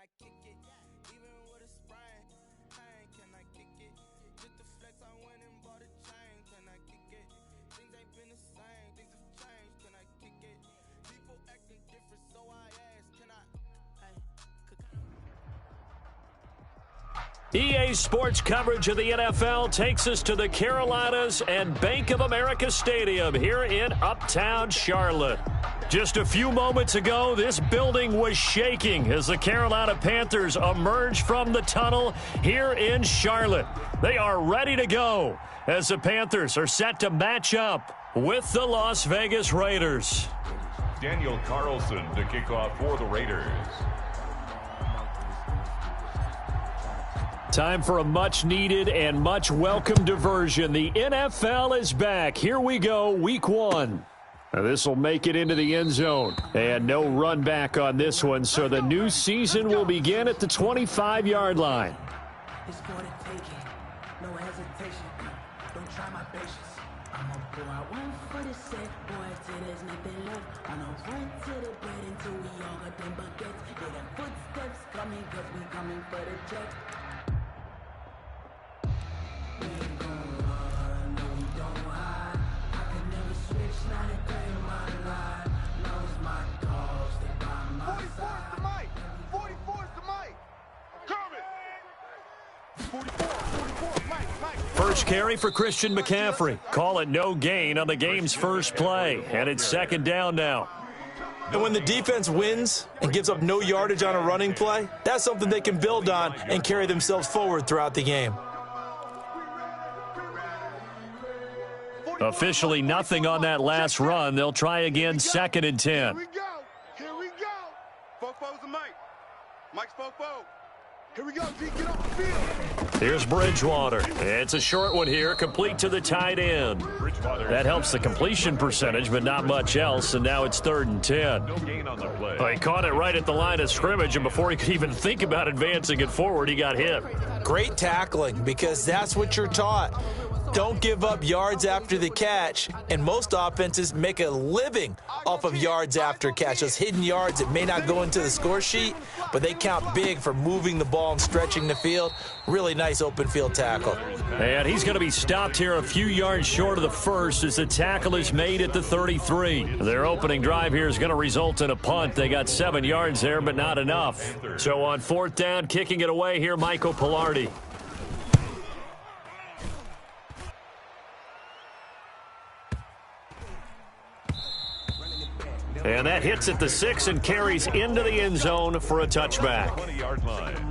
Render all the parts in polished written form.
I kick it? Even with a sprain, pain, can I kick it? Just the flex, I went and bought a chain, can I kick it? Things ain't been the same, things have changed, can I kick it? People acting different, so I asked, can I? EA Sports coverage of the NFL takes us to the Carolinas and Bank of America Stadium here in Uptown Charlotte. Just a few moments ago, this building was shaking as the Carolina Panthers emerged from the tunnel here in Charlotte. They are ready to go as the Panthers are set to match up with the Las Vegas Raiders. Daniel Carlson to kick off for the Raiders. Time for a much-needed and much-welcome diversion. The NFL is back. Here we go, Week 1. This will make it into the end zone. And no run back on this one, so the new season will begin at the 25-yard line. It's for the taking, no hesitation. Don't try my patience. I'm gonna pour out one for the set, boy, till there's nothing left. I'm gonna run to the bed until we all got them buckets. Yeah, them footsteps coming, cause we coming for the check. We ain't gon' run, no we don't hide. I can never switch, not a day in my life. Knows my dogs, they by my side. 44's the mic, 44's the mic. Coming. 44, Mike. First carry for Christian McCaffrey. Call it no gain on the game's first play. And it's second down now. And when the defense wins and gives up no yardage on a running play, that's something they can build on and carry themselves forward throughout the game. Officially nothing on that last run. They'll try again, second and 10. Here we go. Fofo's the mic. Mike's Fofo. Here we go, G, get off the field. Here's Bridgewater. It's a short one here, complete to the tight end. That helps the completion percentage, but not much else, and now it's third and 10. No gain on the play. He caught it right at the line of scrimmage, and before he could even think about advancing it forward, he got hit. Great tackling, because that's what you're taught. Don't give up yards after the catch, and most offenses make a living off of yards after catch. Those hidden yards that may not go into the score sheet, but they count big for moving the ball and stretching the field. Really nice open field tackle. And he's going to be stopped here a few yards short of the first as the tackle is made at the 33. Their opening drive here is going to result in a punt. They got 7 yards there, but not enough. So on fourth down, kicking it away here, Michael Pilardi. And that hits at the 6 and carries into the end zone for a touchback. 20-yard line.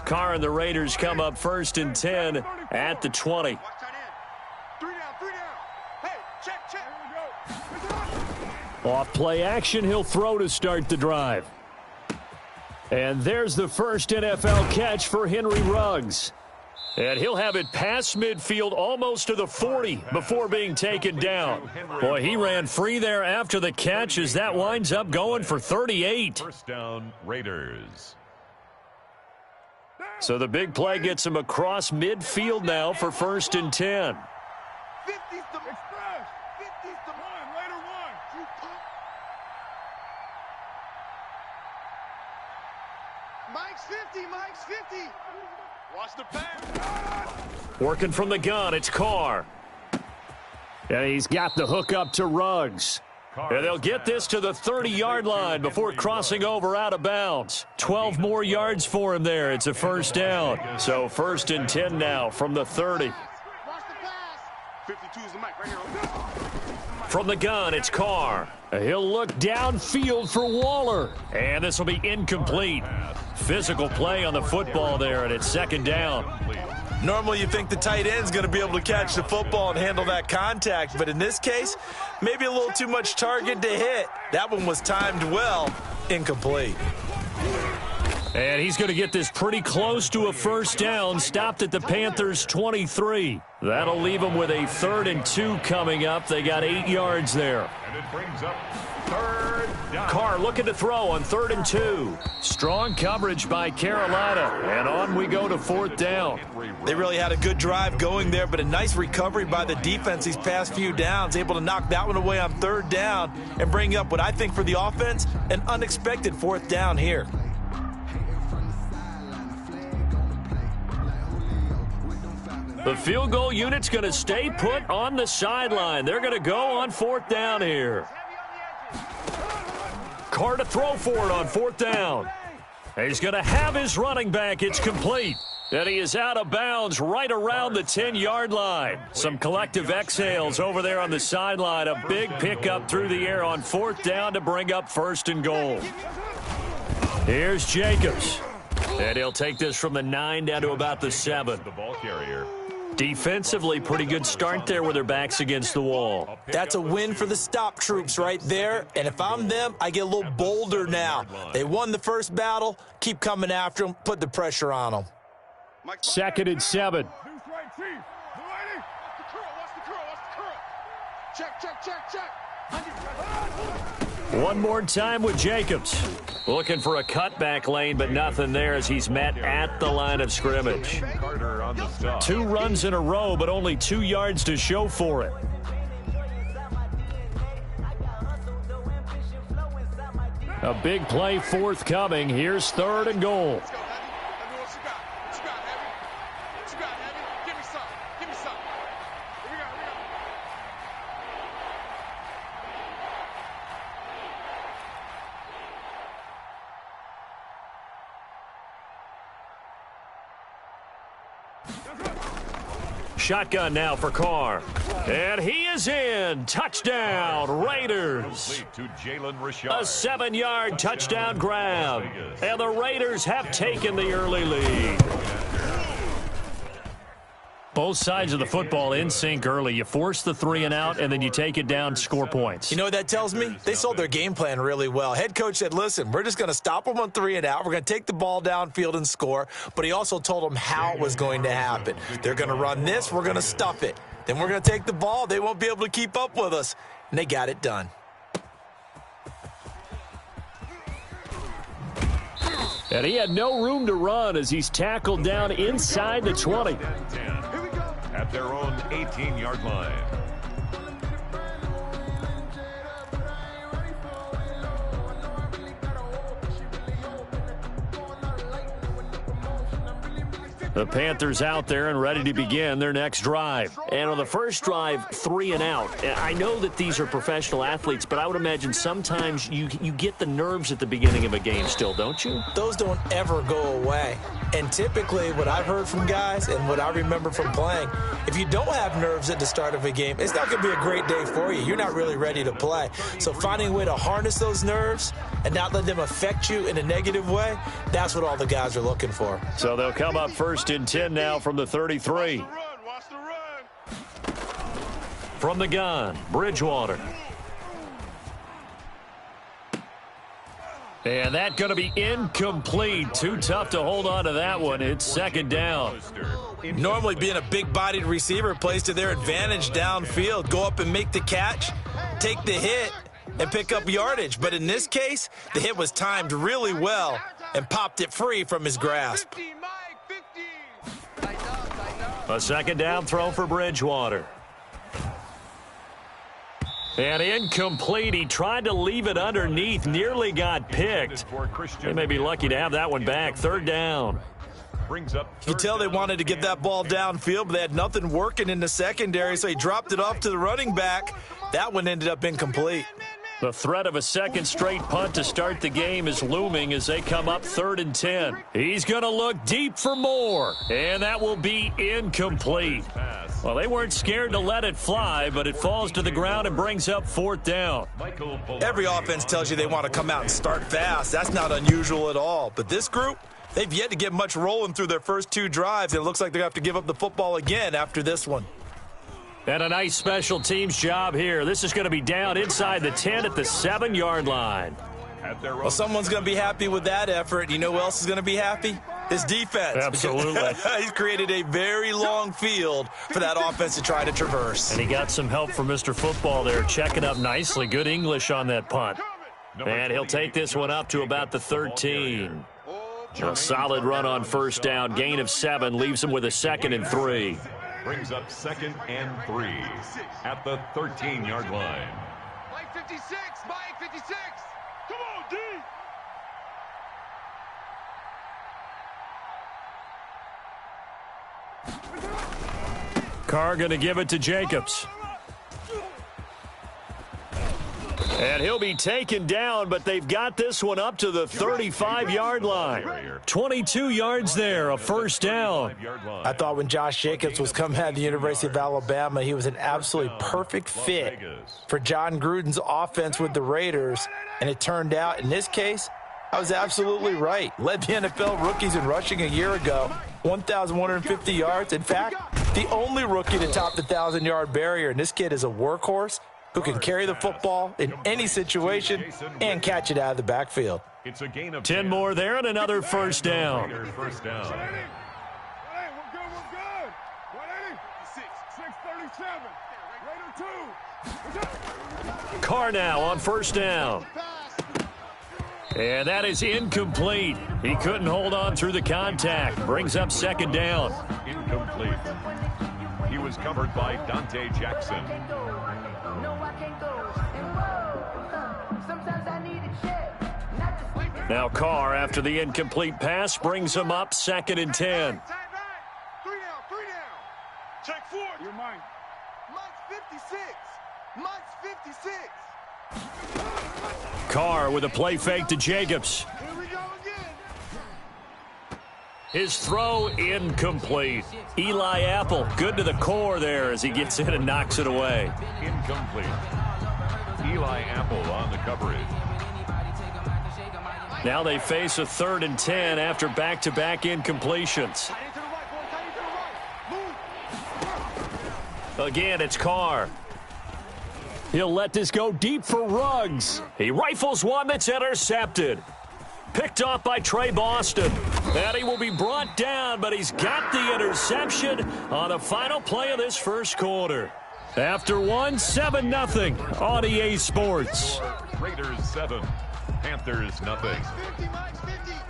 Carr and the Raiders come up first and 10 at the 20. 3 down. Hey, check. Off play action, he'll throw to start the drive. And there's the first NFL catch for Henry Ruggs. And he'll have it past midfield almost to the 40 before being taken down. Boy, he ran free there after the catch as that winds up going for 38. First down, Raiders. So the big play gets him across midfield now for first and 10. 50's the express. 50's the one. Raider one. Mike's 50. Watch the pass. Working from the gun, it's Carr. And he's got the hook up to Ruggs. And they'll get this to the 30-yard line before crossing over out of bounds. 12 more yards for him there. It's a first down. So 1st and 10 now from the 30. 52 is the mic right here. From the gun, it's Carr. He'll look downfield for Waller. And this will be incomplete. Physical play on the football there, and it's 2nd down. Normally you think the tight end's going to be able to catch the football and handle that contact, but in this case, maybe a little too much target to hit. That one was timed well, incomplete. And he's going to get this pretty close to a first down, stopped at the Panthers' 23. That'll leave them with a 3rd and 2 coming up. They got 8 yards there. And it brings up 3rd down. Carr looking to throw on 3rd and 2. Strong coverage by Carolina. And on we go to 4th down. They really had a good drive going there, but a nice recovery by the defense these past few downs, able to knock that one away on 3rd down and bring up what I think for the offense, an unexpected 4th down here. The field goal unit's going to stay put on the sideline. They're going to go on 4th down here. Carr to throw for it on 4th down. He's going to have his running back. It's complete. And he is out of bounds right around the 10-yard line. Some collective exhales over there on the sideline. A big pickup through the air on 4th down to bring up 1st and goal. Here's Jacobs. And he'll take this from the 9 down to about the 7. The ball carrier. Defensively, pretty good start there with their backs against the wall. That's a win for the stop troops right there. And if I'm them, I get a little bolder now. They won the first battle. Keep coming after them. Put the pressure on them. 2nd and 7. One more time with Jacobs. Looking for a cutback lane, but nothing there as he's met at the line of scrimmage. Carter on the stop. 2 runs in a row, but only 2 yards to show for it. A big play forthcoming. Here's 3rd and goal. Shotgun now for Carr. And he is in. Touchdown, Raiders. To Jalen Richard. A 7-yard touchdown grab. And the Raiders have taken the early lead. Both sides of the football in sync early. You force the 3 and out, and then you take it down, score points. You know what that tells me? They sold their game plan really well. Head coach said, listen, we're just going to stop them on 3 and out. We're going to take the ball downfield and score. But he also told them how it was going to happen. They're going to run this. We're going to stuff it. Then we're going to take the ball. They won't be able to keep up with us. And they got it done. And he had no room to run as he's tackled down inside the 20. At their own 18-yard line. The Panthers out there and ready to begin their next drive. And on the first drive, 3 and out. I know that these are professional athletes, but I would imagine sometimes you get the nerves at the beginning of a game still, don't you? Those don't ever go away. And typically what I've heard from guys and what I remember from playing, if you don't have nerves at the start of a game, it's not going to be a great day for you. You're not really ready to play. So finding a way to harness those nerves and not let them affect you in a negative way, that's what all the guys are looking for. So they'll come up 1st and 10 now from the 33. From the gun, Bridgewater. And that's going to be incomplete. Too tough to hold on to that one. It's 2nd down. Normally being a big-bodied receiver plays to their advantage downfield. Go up and make the catch, take the hit, and pick up yardage. But in this case, the hit was timed really well and popped it free from his grasp. A 2nd down throw for Bridgewater. And incomplete. He tried to leave it underneath, nearly got picked. They may be lucky to have that one back. 3rd down. You can tell they wanted to get that ball downfield, but they had nothing working in the secondary, so he dropped it off to the running back. That one ended up incomplete. The threat of a second straight punt to start the game is looming as they come up 3rd and 10. He's going to look deep for more, and that will be incomplete. Well, they weren't scared to let it fly, but it falls to the ground and brings up 4th down. Every offense tells you they want to come out and start fast. That's not unusual at all. But this group, they've yet to get much rolling through their first 2 drives, and it looks like they're going to have to give up the football again after this one. And a nice special teams job here. This is going to be down inside the 10 at the 7-yard line. Well, someone's going to be happy with that effort. You know who else is going to be happy? His defense. Absolutely. He's created a very long field for that offense to try to traverse. And he got some help from Mr. Football there, checking up nicely. Good English on that punt. And he'll take this one up to about the 13. A solid run on 1st down. Gain of 7 leaves him with a 2nd and 3. Brings up 2nd and 3 at the 13-yard line. Mike 56, Mike 56. Come on, D. Carr going to give it to Jacobs. And he'll be taken down, but they've got this one up to the 35-yard line. 22 yards there, a 1st down. I thought when Josh Jacobs was coming out of the University of Alabama, he was an absolutely perfect fit for John Gruden's offense with the Raiders. And it turned out, in this case, I was absolutely right. Led the NFL rookies in rushing a year ago, 1,150 yards. In fact, the only rookie to top the 1,000-yard barrier. And this kid is a workhorse who can carry the football in any situation and catch it out of the backfield. It's a gain of 10 more there and another 1st down. First down. We're good. 637. Carr now on 1st down. And that is incomplete. He couldn't hold on through the contact. Brings up 2nd down. Incomplete. He was covered by Dante Jackson. Now Carr, after the incomplete pass, brings him up 2nd and 10. 3 down. Check 4. You're mine. Mike's 56. Carr with a play fake to Jacobs. Here we go again. His throw incomplete. Eli Apple good to the core there as he gets in and knocks it away. Incomplete. Eli Apple on the coverage. Now they face a 3rd and 10 after back-to-back incompletions. Again, it's Carr. He'll let this go deep for Ruggs. He rifles one that's intercepted. Picked off by Trey Boston. And he will be brought down, but he's got the interception on the final play of this first quarter. After one, 7-0 on EA Sports. Raiders 7, Panthers nothing.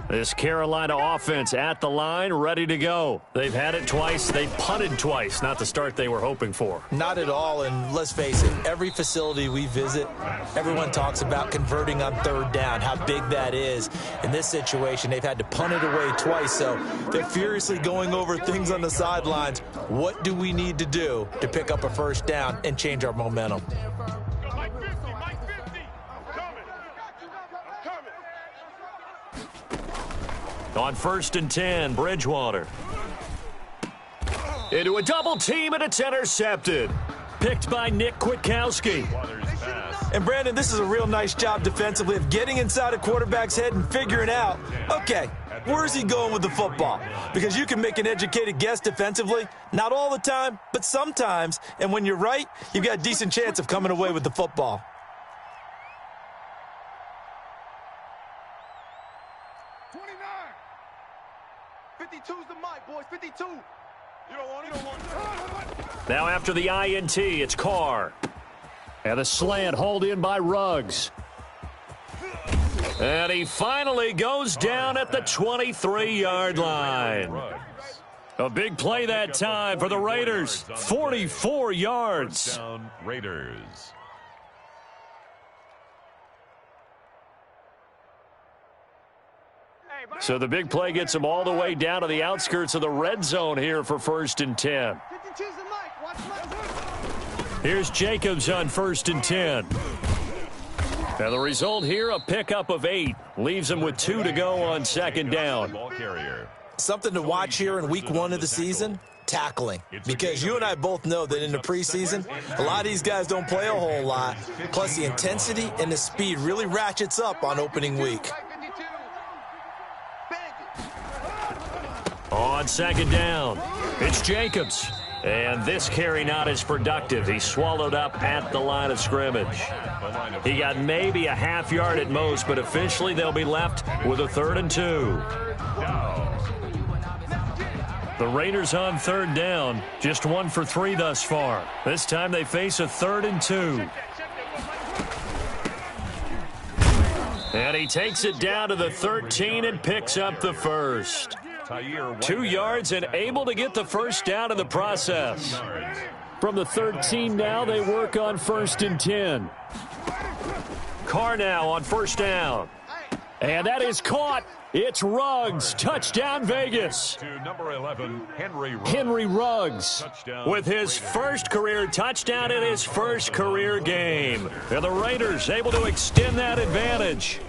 This Carolina offense at the line, ready to go. They've had it twice. They've punted twice. Not the start they were hoping for. Not at all, and let's face it, every facility we visit, everyone talks about converting on 3rd down, how big that is. In this situation, they've had to punt it away twice, so they're furiously going over things on the sidelines. What do we need to do to pick up a 1st down and change our momentum? Mike 50. On 1st and 10, Bridgewater. Into a double team, and it's intercepted. Picked by Nick Kwiatkowski. And, Brandon, this is a real nice job defensively of getting inside a quarterback's head and figuring out, okay, where's he going with the football? Because you can make an educated guess defensively, not all the time, but sometimes. And when you're right, you've got a decent chance of coming away with the football. 52's the mic, boys. 52. You don't want it. Now after the INT, it's Carr. And a slant hauled in by Ruggs. And he finally goes down at the 23-yard line. A big play that time for the Raiders. 44 yards. Raiders. So the big play gets him all the way down to the outskirts of the red zone here for 1st and 10. Here's Jacobs on 1st and 10. And the result here, a pickup of 8. Leaves them with 2 to go on second down. Something to watch here in week 1 of the season, tackling. Because you and I both know that in the preseason, a lot of these guys don't play a whole lot. Plus, the intensity and the speed really ratchets up on opening week. On second down, it's Jacobs. And this carry not as productive. He swallowed up at the line of scrimmage. He got maybe a half yard at most, but officially they'll be left with a 3rd and 2. The Raiders on 3rd down, just 1 for 3 thus far. This time they face a 3rd and 2. And he takes it down to the 13 and picks up the first. 2 yards and able to get the first down in the process. From the 13 now, they work on 1st and 10. Carr now on 1st down. And that is caught. It's Ruggs. Touchdown, Vegas. To number 11, Henry Ruggs with his first career touchdown in his first career game. And the Raiders able to extend that advantage.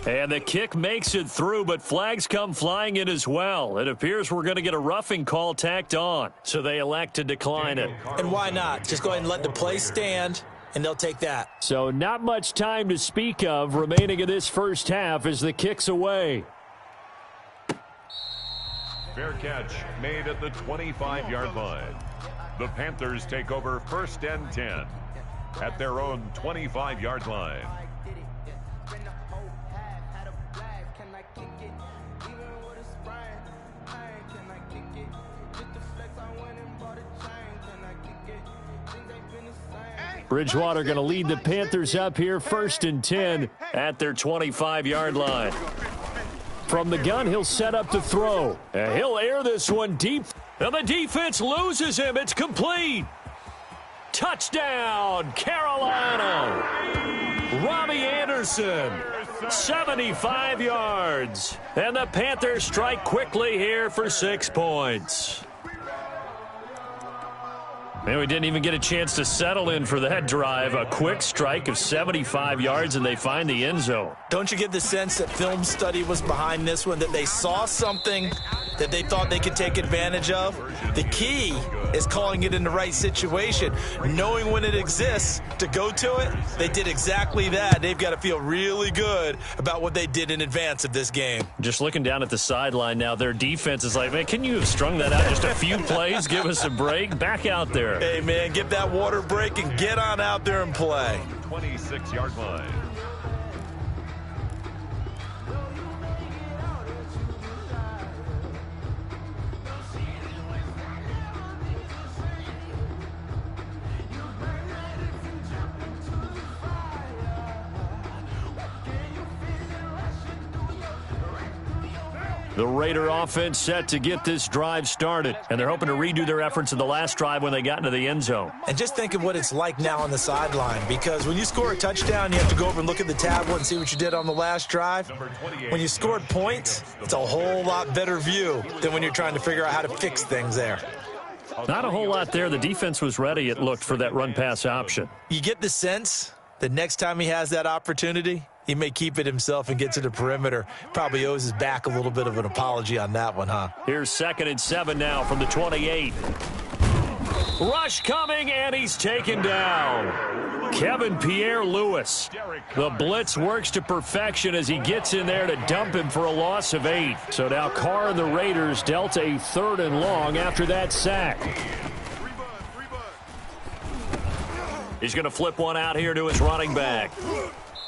And the kick makes it through, but flags come flying in as well. It appears we're going to get a roughing call tacked on, so they elect to decline it. And why not? Just go ahead and let the play stand, and they'll take that. So not much time to speak of remaining in this first half as the kick's away. Fair catch made at the 25-yard line. The Panthers take over 1st and 10 at their own 25-yard line. Bridgewater going to lead the Panthers up here 1st and 10 at their 25-yard line. From the gun, he'll set up to throw. And he'll air this one deep. And the defense loses him. It's complete. Touchdown, Carolina. Robbie Anderson, 75 yards. And the Panthers strike quickly here for 6 points. Man, we didn't even get a chance to settle in for that drive. A quick strike of 75 yards, and they find the end zone. Don't you get the sense that film study was behind this one, that they saw something that they thought they could take advantage of? The key is calling it in the right situation, knowing when it exists to go to it. They did exactly that. They've got to feel really good about what they did in advance of this game. Just looking down at the sideline now, their defense is like, man, can you have strung that out just a few plays? Give us a break. Back out there. Hey, man, get that water break and get on out there and play. 26-yard line. The Raider offense set to get this drive started, and they're hoping to redo their efforts in the last drive when they got into the end zone. And just think of what it's like now on the sideline, because when you score a touchdown, you have to go over and look at the tablet and see what you did on the last drive. When you scored points, it's a whole lot better view than when you're trying to figure out how to fix things there. Not a whole lot there. The defense was ready, it looked, for that run-pass option. You get the sense that next time he has that opportunity, he may keep it himself and get to the perimeter. Probably owes his back a little bit of an apology on that one, huh? Here's 2nd and 7 now from the 28. Rush coming, and he's taken down. Kevin Pierre-Louis. The blitz works to perfection as he gets in there to dump him for a loss of 8. So now Carr and the Raiders dealt a 3rd and long after that sack. He's going to flip one out here to his running back.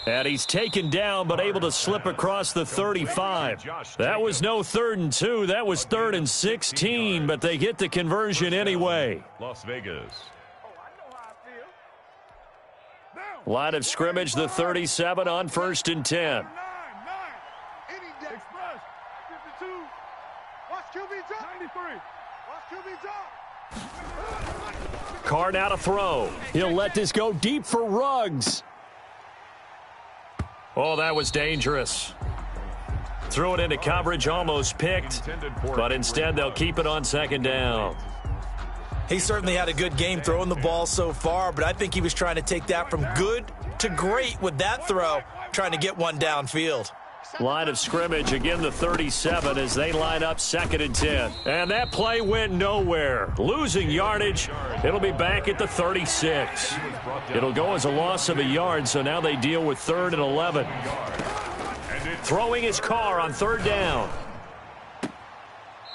And he's taken down, but able to slip across the 35. That was no 3rd and 2. That was 3rd and 16, but they get the conversion anyway. Las Vegas. Line of scrimmage, the 37 on 1st and 10. Carr now to throw. He'll let this go deep for Ruggs. Oh, that was dangerous. Threw it into coverage, almost picked, but instead they'll keep it on 2nd down. He certainly had a good game throwing the ball so far, but I think he was trying to take that from good to great with that throw, trying to get one downfield. Line of scrimmage, again the 37 as they line up 2nd and 10. And that play went nowhere. Losing yardage. It'll be back at the 36. It'll go as a loss of a yard, so now they deal with 3rd and 11. Throwing his car on 3rd down.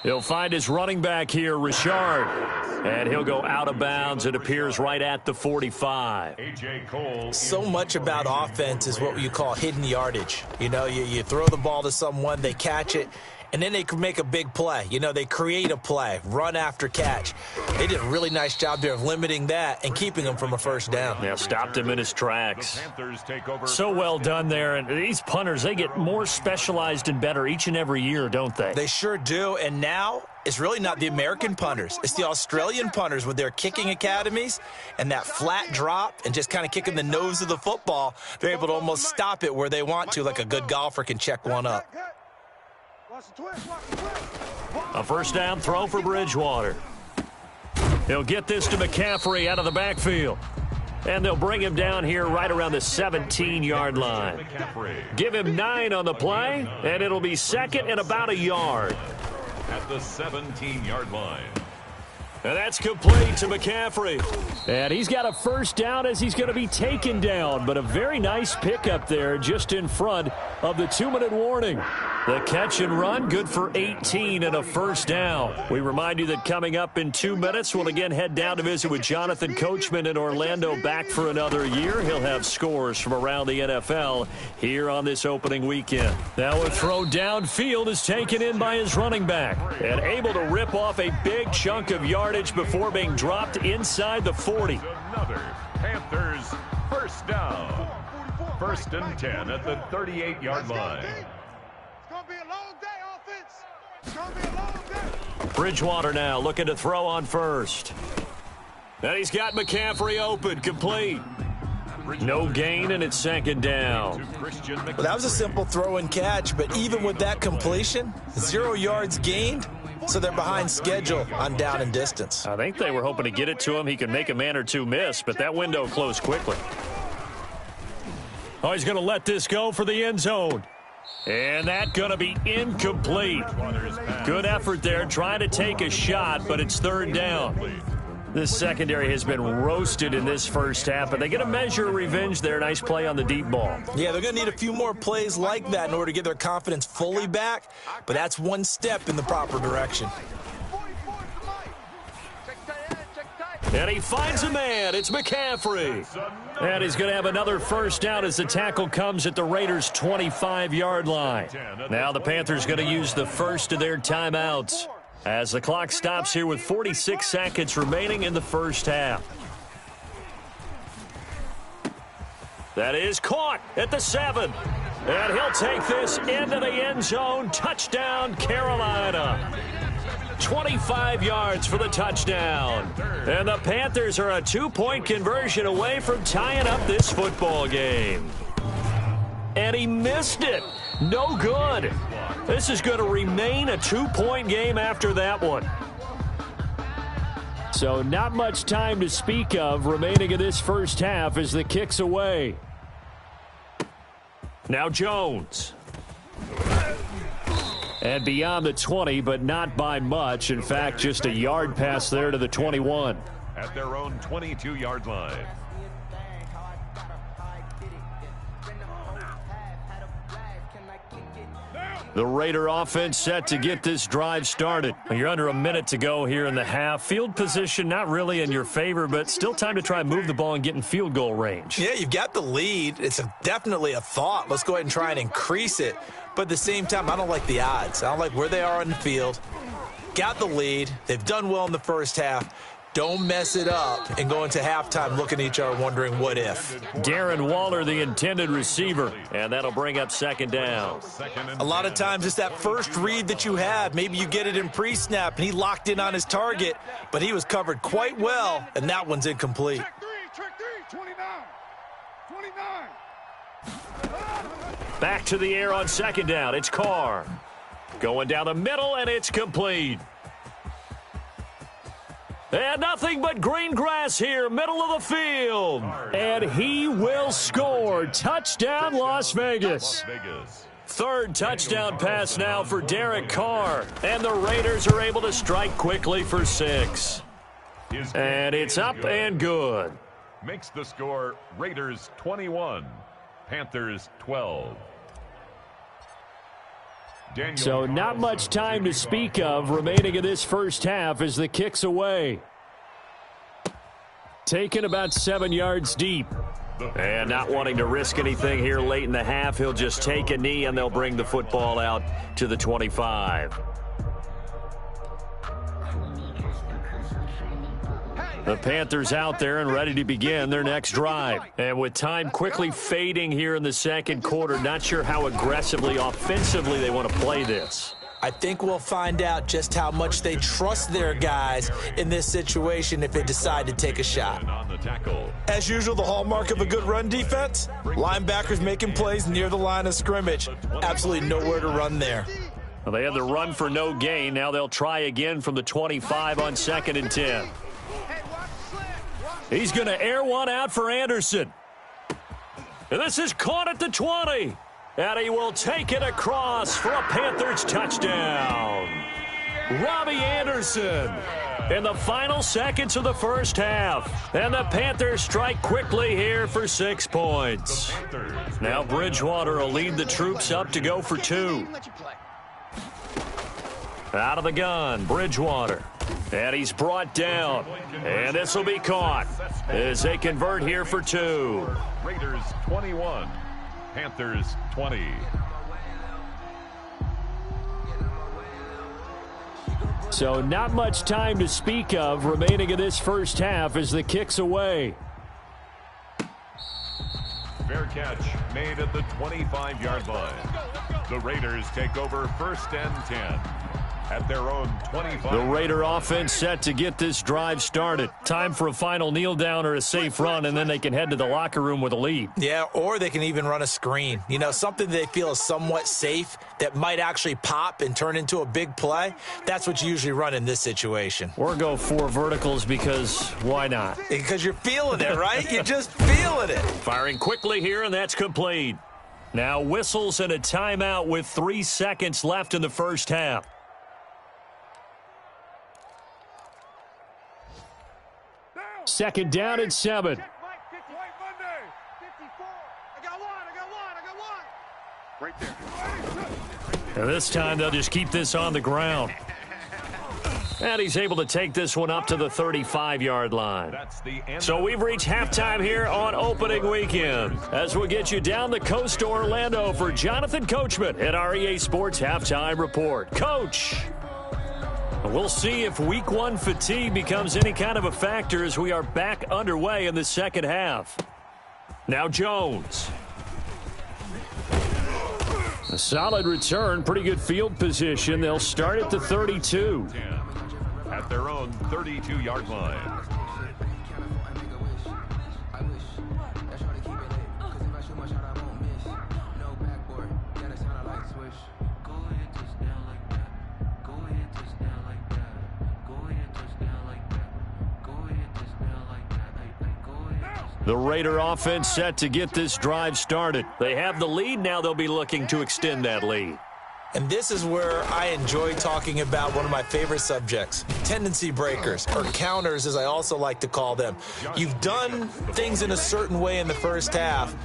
He'll find his running back here, Richard. And he'll go out of bounds. It appears right at the 45. So much about offense is what you call hidden yardage. You know, you throw the ball to someone, they catch it, and then they can make a big play. You know, they create a play, run after catch. They did a really nice job there of limiting that and keeping him from a first down. Yeah, stopped him in his tracks. So well done there. And these punters, they get more specialized and better each and every year, don't they? They sure do. And now it's really not the American punters. It's the Australian punters with their kicking academies and that flat drop and just kind of kicking the nose of the football. They're able to almost stop it where they want to, like a good golfer can check one up. A first down throw for Bridgewater. He'll get this to McCaffrey out of the backfield. And they'll bring him down here right around the 17-yard line. Give him 9 on the play, and it'll be 2nd and about a yard. At the 17-yard line. And that's complete to McCaffrey. And he's got a first down as he's going to be taken down. But a very nice pickup there just in front of the 2-minute warning. The catch and run, good for 18 and a first down. We remind you that coming up in 2 minutes, we'll again head down to visit with Jonathan Coachman in Orlando, back for another year. He'll have scores from around the NFL here on this opening weekend. Now a throw downfield is taken in by his running back and able to rip off a big chunk of yardage before being dropped inside the 40. Another Panthers first down. 1st and 10 at the 38-yard line. Bridgewater now looking to throw on first. And he's got McCaffrey open, complete. No gain, and it's 2nd down. Well, that was a simple throw and catch, but even with that completion, 0 yards gained, so they're behind schedule on down and distance. I think they were hoping to get it to him. He could make a man or two miss, but that window closed quickly. Oh, he's going to let this go for the end zone. And that's going to be incomplete. Good effort there, trying to take a shot, but it's 3rd down. This secondary has been roasted in this first half, but they get a measure of revenge there. Nice play on the deep ball. Yeah, they're going to need a few more plays like that in order to get their confidence fully back, but that's one step in the proper direction. And he finds a man. It's McCaffrey. And he's going to have another first down as the tackle comes at the Raiders' 25-yard line. Now the Panthers going to use the first of their timeouts as the clock stops here with 46 seconds remaining in the first half. That is caught at the 7. And he'll take this into the end zone. Touchdown, Carolina. 25 yards for the touchdown. And the Panthers are a 2-point conversion away from tying up this football game. And he missed it. No good. This is going to remain a 2-point game after that one. So not much time to speak of remaining in this first half as the kick's away. Now Jones. And beyond the 20, but not by much. In fact, just a yard pass there to the 21. At their own 22-yard line. The Raider offense set to get this drive started. You're under a minute to go here in the half. Field position not really in your favor, but still time to try and move the ball and get in field goal range. Yeah, you've got the lead. It's definitely a thought. Let's go ahead and try and increase it. But at the same time, I don't like the odds. I don't like where they are on the field. Got the lead. They've done well in the first half. Don't mess it up and go into halftime looking at each other wondering what if. Darren Waller, the intended receiver, and that'll bring up 2nd down. A lot of times it's that first read that you have. Maybe you get it in pre-snap and he locked in on his target, but he was covered quite well, and that one's incomplete. Check three, 29. Back to the air on 2nd down. It's Carr. Going down the middle, and it's complete. And nothing but green grass here, middle of the field. And he will score. Touchdown, Las Vegas. Third touchdown pass now for Derek Carr. And the Raiders are able to strike quickly for 6. And it's up and good. Makes the score Raiders 21, Panthers 12. So not much time to speak of remaining in this first half as the kick's away. Taken about 7 yards deep. And not wanting to risk anything here late in the half, he'll just take a knee and they'll bring the football out to the 25. The Panthers out there and ready to begin their next drive. And with time quickly fading here in the second quarter, not sure how aggressively, offensively they want to play this. I think we'll find out just how much they trust their guys in this situation if they decide to take a shot. As usual, the hallmark of a good run defense, linebackers making plays near the line of scrimmage. Absolutely nowhere to run there. Well, they had the run for no gain. Now they'll try again from the 25 on 2nd and 10. He's going to air one out for Anderson. And this is caught at the 20. And he will take it across for a Panthers touchdown. Robbie Anderson in the final seconds of the first half. And the Panthers strike quickly here for 6 points. Now Bridgewater will lead the troops up to go for 2. Out of the gun, Bridgewater. And he's brought down. And this will be caught as they convert here for 2. Raiders 21, Panthers 20. So not much time to speak of remaining in this first half as the kick's away. Fair catch made at the 25-yard line. The Raiders take over 1st and 10. At their own 25. The Raider offense set to get this drive started. Time for a final kneel down or a safe run, and then they can head to the locker room with a lead. Yeah, or they can even run a screen. You know, something they feel is somewhat safe that might actually pop and turn into a big play. That's what you usually run in this situation. Or go 4 verticals because why not? Because you're feeling it, right? You're just feeling it. Firing quickly here, and that's complete. Now whistles and a timeout with 3 seconds left in the first half. Second down and 7. And this time they'll just keep this on the ground. And he's able to take this one up to the 35-yard line. So we've reached halftime here on opening weekend. As we'll get you down the coast to Orlando for Jonathan Coachman at our EA Sports Halftime Report. Coach! We'll see if Week 1 fatigue becomes any kind of a factor as we are back underway in the second half. Now Jones. A solid return, pretty good field position. They'll start at the 32. At their own 32-yard line. The Raider offense set to get this drive started. They have the lead. Now they'll be looking to extend that lead. And this is where I enjoy talking about one of my favorite subjects, tendency breakers, or counters as I also like to call them. You've done things in a certain way in the first half,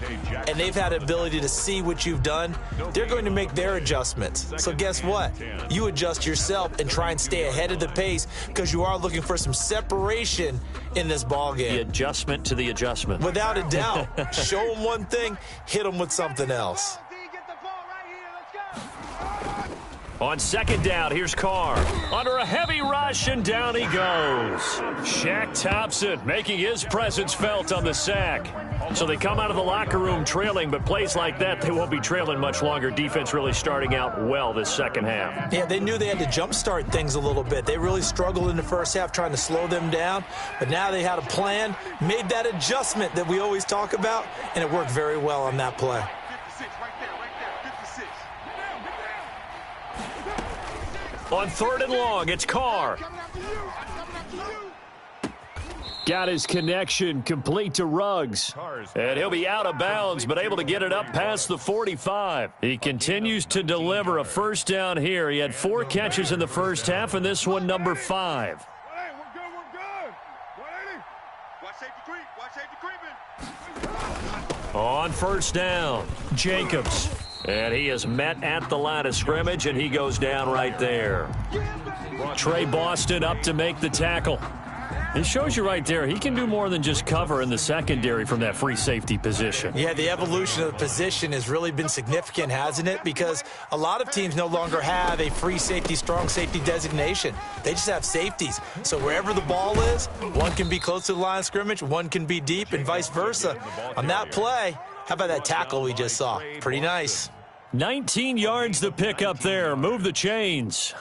and they've had the ability to see what you've done. They're going to make their adjustments. So guess what? You adjust yourself and try and stay ahead of the pace because you are looking for some separation in this ballgame. The adjustment to the adjustment. Without a doubt. Show them one thing, hit them with something else. On second down, here's Carr. Under a heavy rush, and down he goes. Shaq Thompson making his presence felt on the sack. So they come out of the locker room trailing, but plays like that, they won't be trailing much longer. Defense really starting out well this second half. Yeah, they knew they had to jumpstart things a little bit. They really struggled in the first half trying to slow them down, but now they had a plan, made that adjustment that we always talk about, and it worked very well on that play. On third and long, it's Carr. Got his connection complete to Ruggs. And he'll be out of bounds, but able to get it up past the 45. He continues to deliver a first down here. He had 4 catches in the first half, and this one number 5. On first down, Jacobs. And he is met at the line of scrimmage, and he goes down right there. Trey Boston up to make the tackle. It shows you right there, he can do more than just cover in the secondary from that free safety position. Yeah, the evolution of the position has really been significant, hasn't it? Because a lot of teams no longer have a free safety, strong safety designation. They just have safeties. So wherever the ball is, one can be close to the line of scrimmage, one can be deep, and vice versa. On that play, how about that tackle we just saw? Pretty nice. 19 yards to pick up there. Move the chains.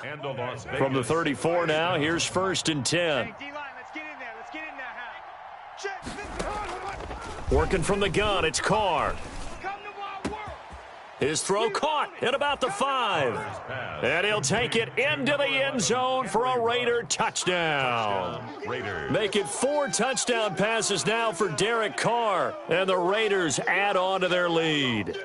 From the 34 now, here's 1st and 10. Working from the gun, it's Carr. His throw caught at about the 5. And he'll take it into the end zone for a Raider touchdown. Make it 4 touchdown passes now for Derek Carr. And the Raiders add on to their lead.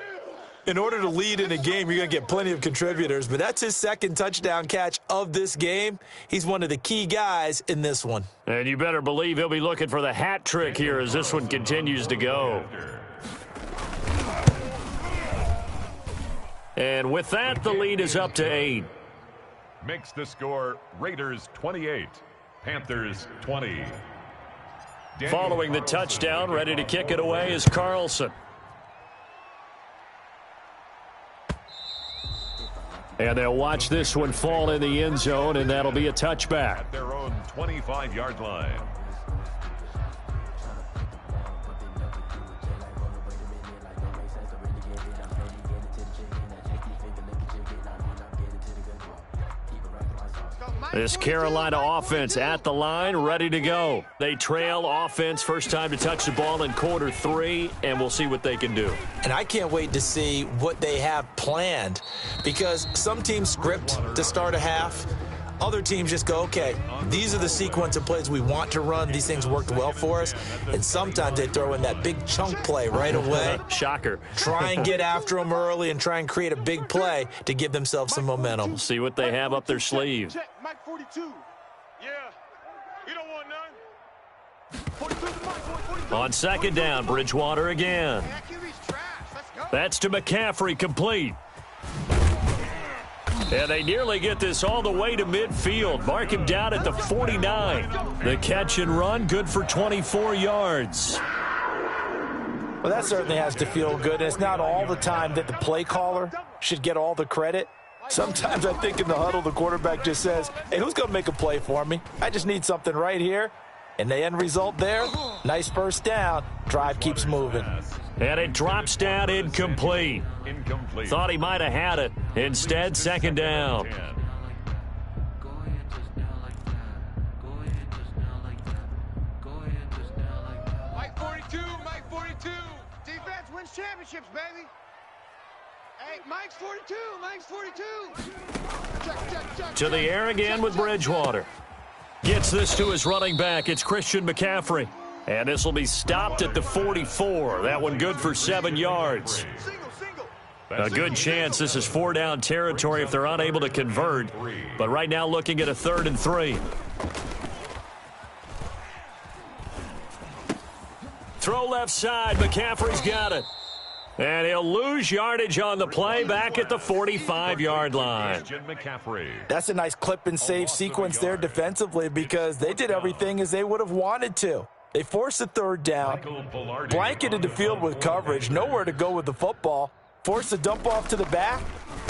In order to lead in a game, you're going to get plenty of contributors, but that's his 2nd touchdown catch of this game. He's one of the key guys in this one. And you better believe he'll be looking for the hat trick here as this one continues to go. And with that, the lead is up to 8. Makes the score Raiders 28, Panthers 20. Following the touchdown, ready to kick it away is Carlson. And they'll watch this one fall in the end zone, and that'll be a touchback. At their own 25-yard line. This Carolina offense at the line, ready to go. They trail offense, first time to touch the ball in quarter 3, and we'll see what they can do. And I can't wait to see what they have planned, because some teams script to start a half. Other teams just go, okay, these are the sequence of plays we want to run. These things worked well for us. And sometimes they throw in that big chunk play right away. Shocker. Try and get after them early and try and create a big play to give themselves some momentum. See what they have up their sleeve. Mike 42. Yeah. You don't want none. 42 to Mike, 42. On 2nd down, Bridgewater again. That's to McCaffrey, complete. And they nearly get this all the way to midfield. Mark him down at the 49. The catch and run, good for 24 yards. Well, that certainly has to feel good. And it's not all the time that the play caller should get all the credit. Sometimes I think in the huddle, the quarterback just says, hey, who's going to make a play for me? I just need something right here. And the end result there, nice first down. Drive keeps moving. And it drops down incomplete. Thought he might have had it. Instead, 2nd down. Mike 42, Mike 42. Defense wins championships, baby. Hey, Mike's 42, Mike's 42. Check. To the air again with Bridgewater. Gets this to his running back. It's Christian McCaffrey. And this will be stopped at the 44. That one good for 7 yards. A good chance this is 4-down territory if they're unable to convert. But right now looking at a 3rd and 3. Throw left side. McCaffrey's got it. And he'll lose yardage on the play back at the 45-yard line. That's a nice clip and save sequence there defensively, because they did everything as they would have wanted to. They forced the 3rd down, blanketed the field with coverage, nowhere to go with the football, forced the dump off to the back,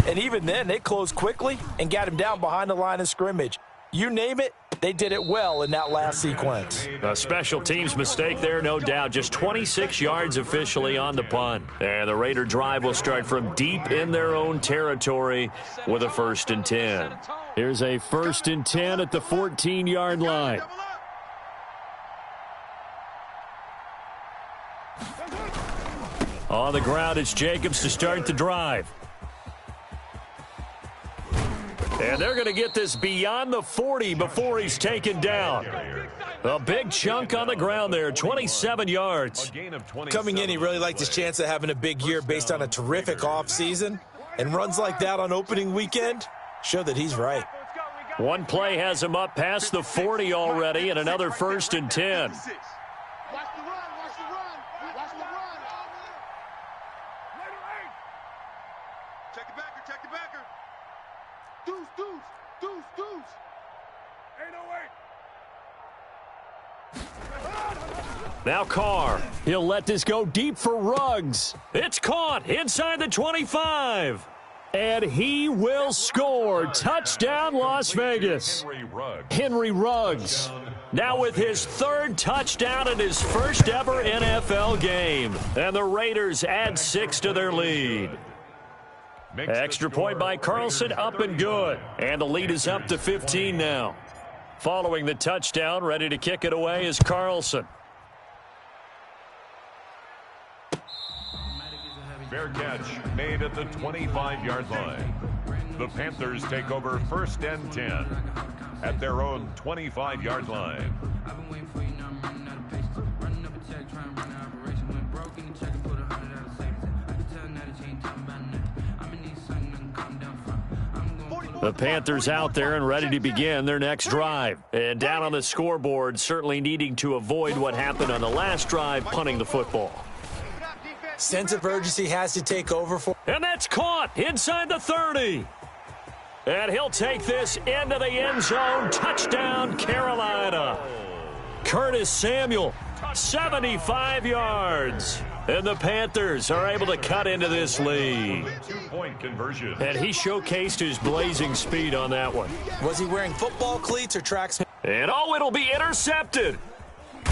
and even then they closed quickly and got him down behind the line of scrimmage. You name it, they did it well in that last sequence. A special teams mistake there, no doubt. Just 26 yards officially on the punt. And the Raider drive will start from deep in their own territory with a 1st and 10. Here's a 1st and 10 at the 14-yard line. On the ground, it's Jacobs to start the drive. And they're going to get this beyond the 40 before he's taken down. A big chunk on the ground there, 27 yards. Coming in, he really liked his chance of having a big year based on a terrific offseason. And runs like that on opening weekend show that he's right. One play has him up past the 40 already, and another 1st and 10. Now Carr. He'll let this go deep for Ruggs. It's caught inside the 25. And he will score. Touchdown, Las Vegas. Henry Ruggs. Now with his 3rd touchdown in his first ever NFL game. And the Raiders add 6 to their lead. Extra point by Carlson, up and good. And the lead is up to 15 now. Following the touchdown, ready to kick it away is Carlson. Fair catch made at the 25-yard line. The Panthers take over 1st and 10 at their own 25-yard line. The Panthers out there and ready to begin their next drive. And down on the scoreboard, certainly needing to avoid what happened on the last drive, punting the football. Sense of urgency has to take over for. And that's caught inside the 30. And he'll take this into the end zone. Touchdown, Carolina. Curtis Samuel, 75 yards. And the Panthers are able to cut into this lead. 2-point conversion. And he showcased his blazing speed on that one. Was he wearing football cleats or tracks? And it'll be intercepted.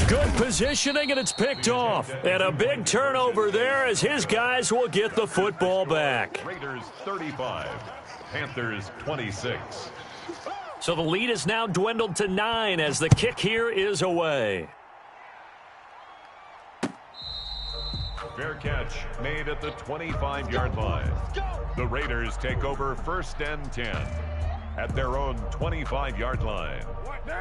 Good positioning, and it's picked off. And a big turnover there as his guys will get the football back. Raiders 35, Panthers 26. So the lead is now dwindled to 9 as the kick here is away. Fair catch made at the 25-yard line. The Raiders take over 1st and 10 at their own 25-yard line.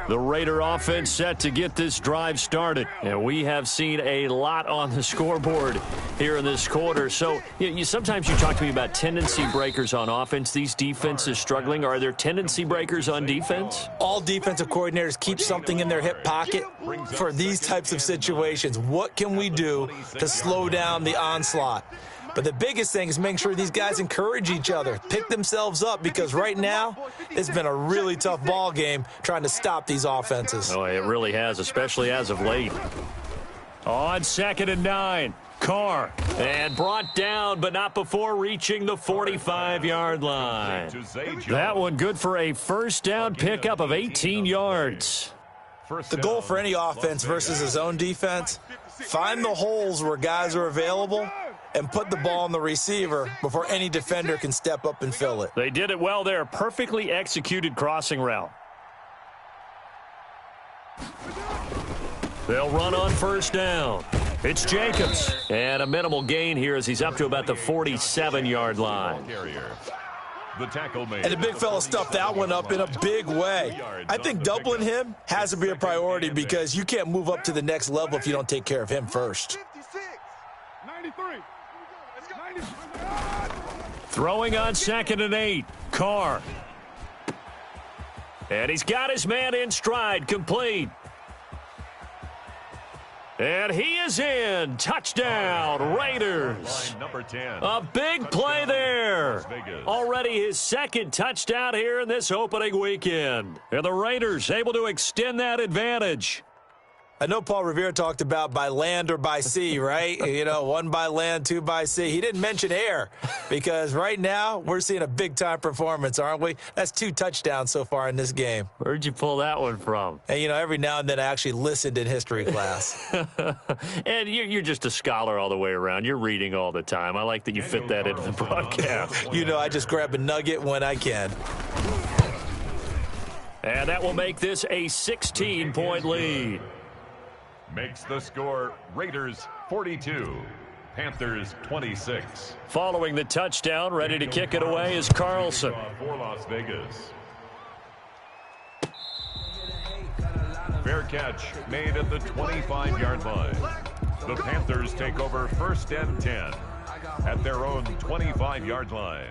The Raider offense set to get this drive started. And we have seen a lot on the scoreboard here in this quarter. So sometimes you talk to me about tendency breakers on offense. These defenses struggling. Are there tendency breakers on defense? All defensive coordinators keep something in their hip pocket for these types of situations. What can we do to slow down the onslaught? But the biggest thing is making sure these guys encourage each other, pick themselves up, because right now it's been a really tough ball game trying to stop these offenses. Oh, it really has, especially as of late. On 2nd and 9, Carr. And brought down, but not before reaching the 45-yard line. That one good for a first down pickup of 18 yards. The goal for any offense versus his own defense, find the holes where guys are available and put the ball on the receiver before any defender can step up and fill it. They did it well there. Perfectly executed crossing route. They'll run on first down. It's Jacobs. And a minimal gain here as he's up to about the 47-yard line. And the big fella stuffed that one up in a big way. I think doubling him has to be a priority because you can't move up to the next level if you don't take care of him first. 93. Throwing on 2nd and 8. Carr. And he's got his man in stride, complete. And he is in. Touchdown, Raiders. A big play there. Already his 2nd touchdown here in this opening weekend. And the Raiders able to extend that advantage. I know Paul Revere talked about by land or by sea, right? One by land, 2 by sea. He didn't mention air because right now we're seeing a big-time performance, aren't we? That's 2 touchdowns so far in this game. Where'd you pull that one from? And, every now and then I actually listened in history class. And you're just a scholar all the way around. You're reading all the time. I like that you fit that into the broadcast. I just grab a nugget when I can. And that will make this a 16-point lead. Makes the score Raiders 42, Panthers 26. Following the touchdown, ready to kick it away is Carlson. For Las Vegas. Fair catch made at the 25-yard line. The Panthers take over 1st and 10 at their own 25-yard line.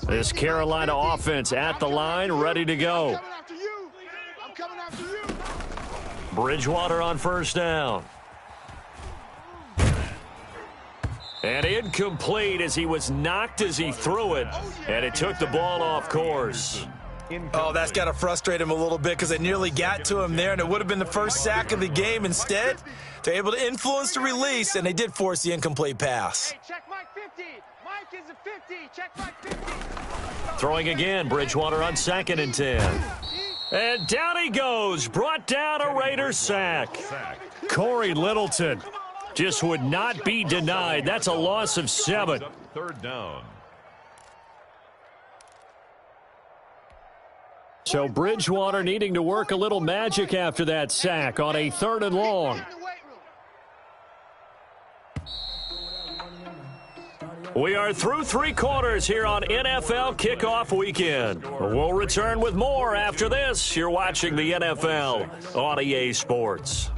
This Carolina offense at the line, ready to go. Bridgewater on 1st down. And incomplete as he was knocked as he threw it, and it took the ball off course. Oh, that's got to frustrate him a little bit because they nearly got to him there, and it would have been the first sack of the game. Instead, they're able to influence the release, and they did force the incomplete pass. Hey, check Mike 50. Mike is a 50. Check Mike 50. Throwing again, Bridgewater on 2nd and 10. And down he goes, brought down a Raiders sack. Corey Littleton just would not be denied. That's a loss of 7. 3rd down. So Bridgewater needing to work a little magic after that sack on a 3rd and long. We are through 3 quarters here on NFL Kickoff Weekend. We'll return with more after this. You're watching the NFL on EA Sports.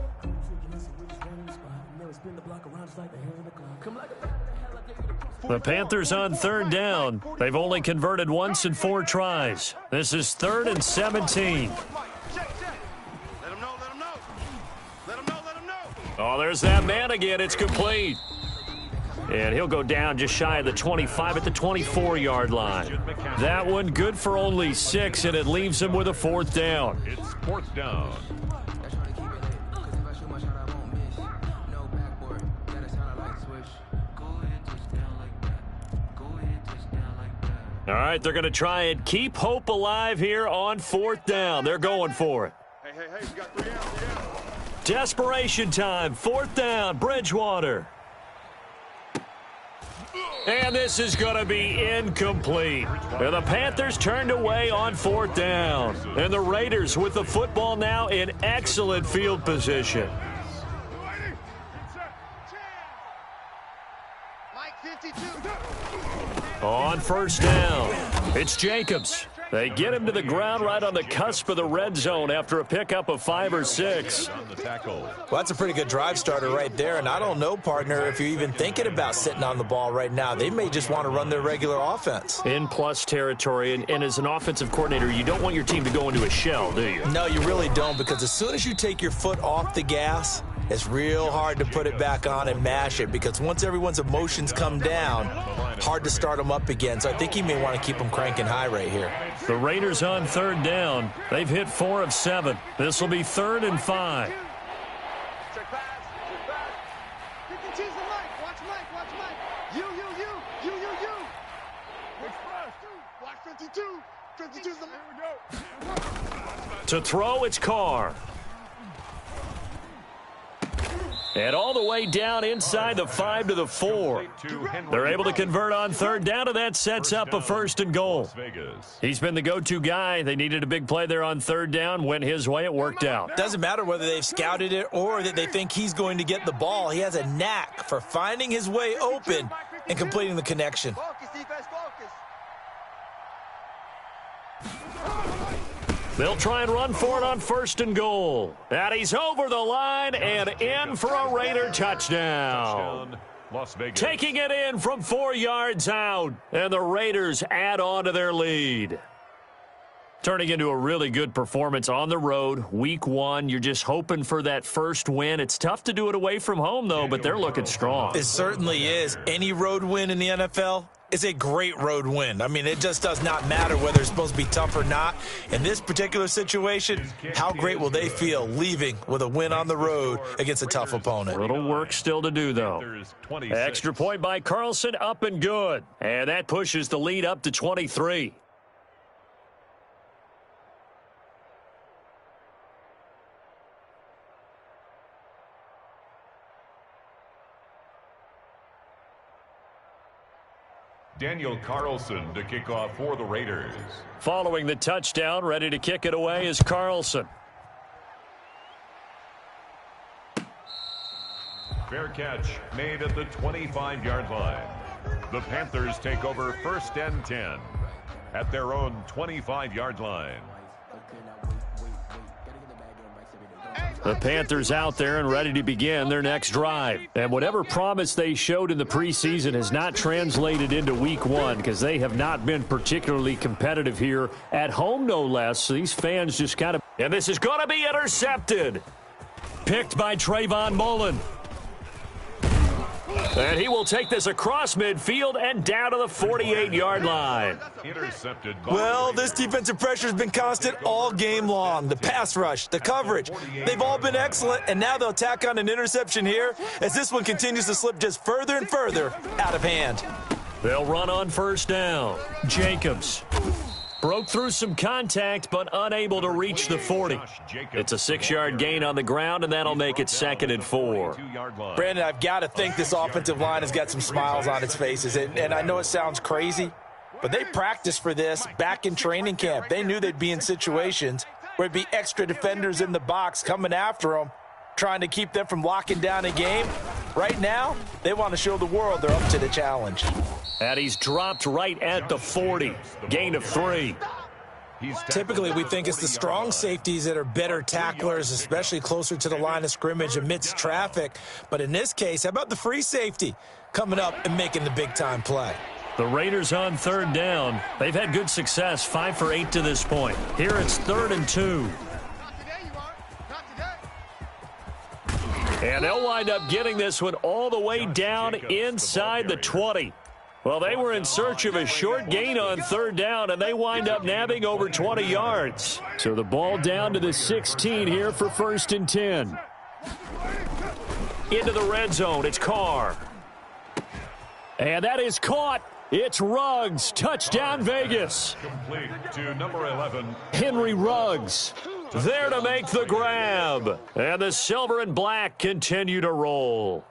The Panthers on 3rd down. They've only converted once in 4 tries. This is 3rd and 17. Oh, there's that man again. It's complete. And he'll go down just shy of the 25 at the 24-yard line. That one good for only 6, and it leaves him with a 4th down. It's 4th down. All right, they're going to try and keep hope alive here on 4th down. They're going for it. Hey, we got 3 out. Desperation time, 4th down, Bridgewater. And this is going to be incomplete. And the Panthers turned away on 4th down. And the Raiders with the football now in excellent field position. Mike 52. On 1st down, it's Jacobs. They get him to the ground right on the cusp of the red zone after a pickup of 5 or 6. Well, that's a pretty good drive starter right there, and I don't know, partner, if you're even thinking about sitting on the ball right now. They may just want to run their regular offense. In plus territory, and as an offensive coordinator, you don't want your team to go into a shell, do you? No, you really don't, because as soon as you take your foot off the gas, it's real hard to put it back on and mash it, because once everyone's emotions come down, hard to start them up again. So I think you may want to keep them cranking high right here. The Raiders on 3rd down. They've hit 4 of 7. This will be 3rd and 5. Check pass. You can tease the Mike. Watch Mike. You. Watch 52. 52's the Mike. To throw, it's Carr. And all the way down inside the 5 to the 4. They're able to convert on 3rd down, and that sets up a 1st and goal. He's been the go-to guy. They needed a big play there on 3rd down. Went his way. It worked out. Doesn't matter whether they've scouted it or that they think he's going to get the ball. He has a knack for finding his way open and completing the connection. Focus, defense, focus. They'll try and run for it on 1st and goal. And he's over the line and in for a Raider touchdown. Las Vegas. Taking it in from 4 yards out. And the Raiders add on to their lead. Turning into a really good performance on the road. Week 1, you're just hoping for that first win. It's tough to do it away from home, though, but they're looking strong. It certainly is. Any road win in the NFL is a great road win. I mean, it just does not matter whether it's supposed to be tough or not. In this particular situation, how great will they feel leaving with a win on the road against a tough opponent? A little work still to do, though. Extra point by Carlson, up and good. And that pushes the lead up to 23. Daniel Carlson to kick off for the Raiders. Following the touchdown, ready to kick it away is Carlson. Fair catch made at the 25-yard line. The Panthers take over 1st and 10 at their own 25-yard line. The Panthers out there and ready to begin their next drive. And whatever promise they showed in the preseason has not translated into week one because they have not been particularly competitive here at home, no less. So these fans just kind of... And this is going to be intercepted. Picked by Trayvon Mullen. And he will take this across midfield and down to the 48-yard line. Intercepted. Well, this defensive pressure has been constant all game long. The pass rush, the coverage, they've all been excellent, and now they'll tack on an interception here as this one continues to slip just further and further out of hand. They'll run on first down. Jacobs broke through some contact, but unable to reach the 40. It's a 6-yard gain on the ground, and that'll make it 2nd and 4. Brandon, I've got to think this offensive line has got some smiles on its faces, and I know it sounds crazy, but they practiced for this back in training camp. They knew they'd be in situations where there'd be extra defenders in the box coming after them, trying to keep them from locking down a game. Right now, they want to show the world they're up to the challenge. And he's dropped right at the 40. Gain of 3. Typically, we think it's the strong safeties that are better tacklers, especially closer to the line of scrimmage amidst traffic. But in this case, how about the free safety coming up and making the big-time play? The Raiders on 3rd down. They've had good success, 5 for 8 to this point. Here it's 3rd and 2. And they'll wind up getting this one all the way down inside the 20. Well, they were in search of a short gain on 3rd down, and they wind up nabbing over 20 yards. So the ball down to the 16 here for 1st and 10. Into the red zone, it's Carr. And that is caught. It's Ruggs. Touchdown, Vegas. Complete to number 11. Henry Ruggs there to make the grab. And the silver and black continue to roll.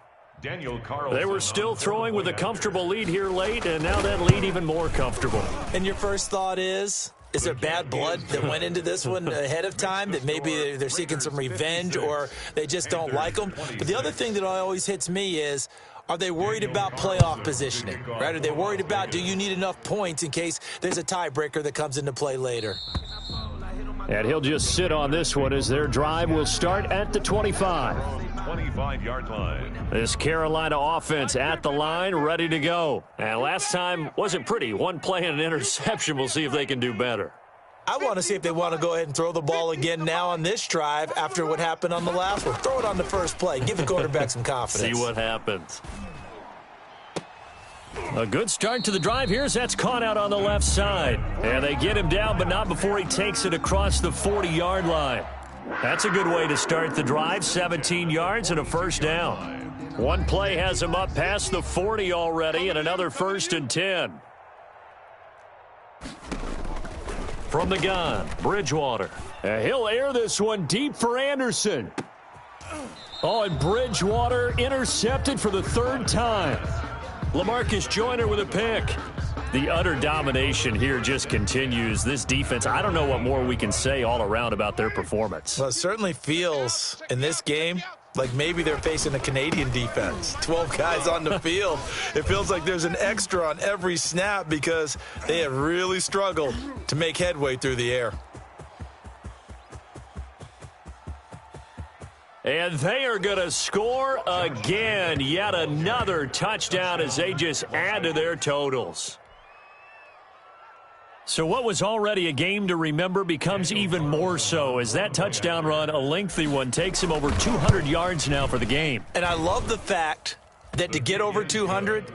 They were still throwing with a comfortable lead here late, and now that lead even more comfortable. And your first thought is there bad blood that went into this one ahead of time, that maybe they're seeking some revenge or they just don't like them? But the other thing that always hits me is, are they worried about playoff positioning, right? Are they worried about, do you need enough points in case there's a tiebreaker that comes into play later? And he'll just sit on this one as their drive will start at the 25. 25-yard line. This Carolina offense at the line, ready to go. And last time wasn't pretty. One play and an interception. We'll see if they can do better. I want to see if they want to go ahead and throw the ball again now on this drive after what happened on the last one. Throw it on the first play. Give the quarterback some confidence. See what happens. A good start to the drive here as that's caught out on the left side. And they get him down, but not before he takes it across the 40-yard line. That's a good way to start the drive, 17 yards and a 1st down. One play has him up past the 40 already, and another 1st and 10. From the gun, Bridgewater. And he'll air this one deep for Anderson. Oh, and Bridgewater intercepted for the 3rd time. LaMarcus Joyner with a pick. The utter domination here just continues. This defense, I don't know what more we can say all around about their performance. Well, it certainly feels in this game like maybe they're facing a Canadian defense. 12 guys on the field. It feels like there's an extra on every snap because they have really struggled to make headway through the air. And they are going to score again. Yet another touchdown as they just add to their totals. So what was already a game to remember becomes even more so as that touchdown run, a lengthy one, takes him over 200 yards now for the game. And I love the fact that to get over 200,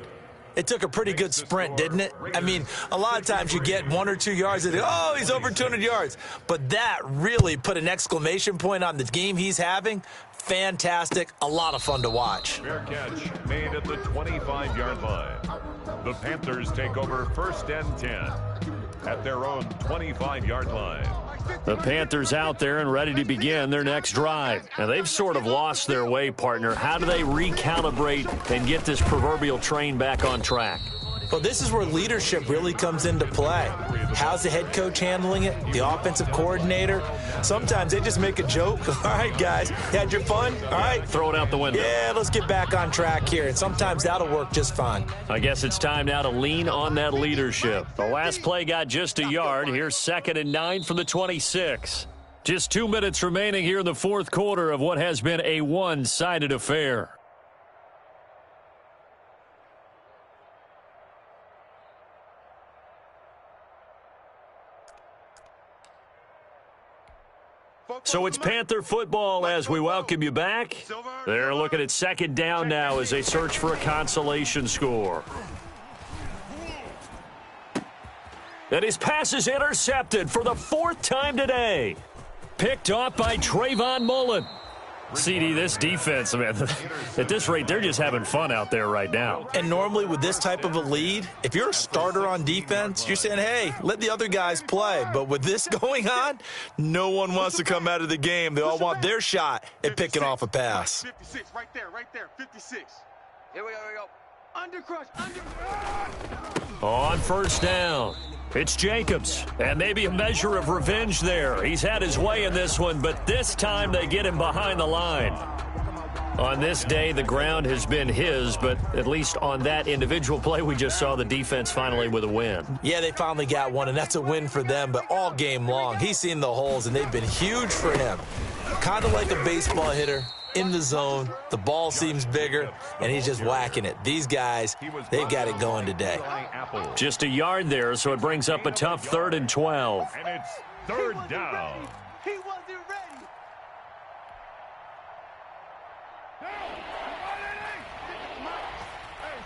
it took a pretty good sprint, didn't it? I mean, a lot of times you get 1 or 2 yards and, oh, he's over 200 yards. But that really put an exclamation point on the game he's having. Fantastic. A lot of fun to watch. Fair catch made at the 25-yard line. The Panthers take over 1st and 10 at their own 25-yard line. The Panthers out there and ready to begin their next drive. Now, they've sort of lost their way, partner. How do they recalibrate and get this proverbial train back on track? Well, this is where leadership really comes into play. How's the head coach handling it? The offensive coordinator? Sometimes they just make a joke. All right, guys, you had your fun? All right. Throw it out the window. Yeah, let's get back on track here. And sometimes that'll work just fine. I guess it's time now to lean on that leadership. The last play got just a yard. Here's 2nd and 9 from the 26. Just 2 minutes remaining here in the fourth quarter of what has been a one-sided affair. So it's Panther football as we welcome you back. They're looking at 2nd down now as they search for a consolation score. And his pass is intercepted for the 4th time today. Picked off by Trayvon Mullen. CD, this defense, man, at this rate, they're just having fun out there right now. And normally with this type of a lead, if you're a starter on defense, you're saying, hey, let the other guys play. But with this going on, no one wants to come out of the game. They all want their shot at picking off a pass. 56, right there, 56. Here we go. Undercrush. On 1st down, it's Jacobs, and maybe a measure of revenge there. He's had his way in this one, but this time they get him behind the line. On this day, the ground has been his, but at least on that individual play, we just saw the defense finally with a win. Yeah, they finally got one, and that's a win for them, but all game long, he's seen the holes, and they've been huge for him. Kind of like a baseball hitter. In the zone, the ball seems bigger, and he's just whacking it. These guys, they've got it going today. Just a yard there, so it brings up a tough 3rd and 12. And it's 3rd down. He wasn't ready. Hey,